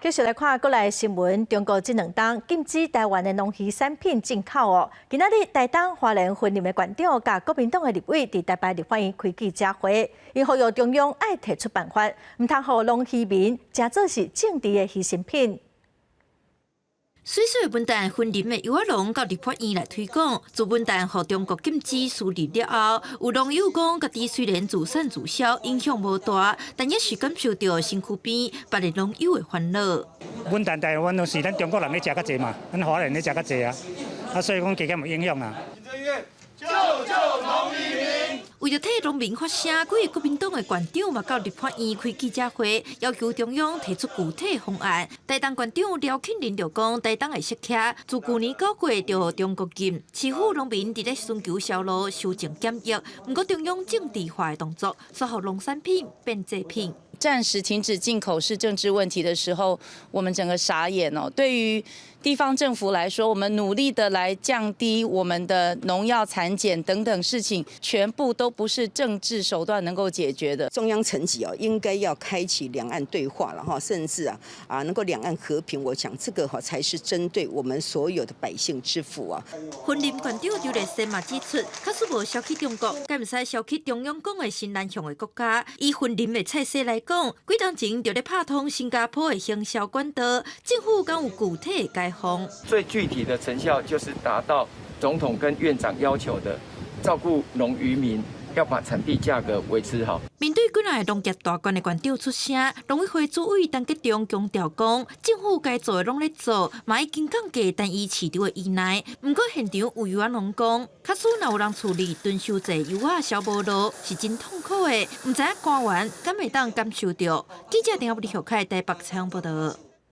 继续来看国内新闻，中国这2天禁止台湾的农渔产品进口哦。今仔日台东花莲分林的县长甲国民党的立委伫台北立法院开记者会，伊呼吁中央爱提出办法，唔通互农渔民食做是政治的牺牲品。 水水文旦分林的游阿龙到立法院来推广，自文旦互中国禁止输入了后，有农友讲，家己虽然自产自销，影响无大，但也是感受到身躯边别个农友的烦恼。文旦台湾都是咱中国人咧食较济嘛，咱华人咧食较济啊，所以讲加减有影响啊。救救农渔民！ 为着替农民发声，几个国民党的县长嘛到立法院开记者会，要求中央提出具体方案。台东县长廖庆林就讲，台东的食客自去年9月就中国禁，欺负农民伫咧寻求销路修正检疫，不过中央政治化的动作，使互农产品变祭品。 暂时停止进口是政治问题的时候，我们整个傻眼哦。对于地方政府来说，我们努力的来降低我们的农药残检等等事情，全部都不是政治手段能够解决的。中央层级应该要开启两岸对话了哈，甚至能够两岸和平。我想这个才是针对我们所有的百姓之福啊。分林县长刘立生嘛指出，假使无消去中国，该唔使消去中央讲的新南向的国家。以分林的菜色来讲，几当前就咧拍通新加坡的行销管道，政府敢有具体的解放？最具体的成效就是达到总统跟院长要求的，照顾农渔民，要把产地价格维持好。面对几个农业大官的县长出声，农委会主委陈吉仲强调讲，政府该做的拢咧做，嘛已经降低单一市场的依赖。不过现场有游仔农讲，假使若有人处理囤收济游仔消无路，是真痛苦的。唔知影官员敢会当感受到？记者电话李小凯台北采访报道。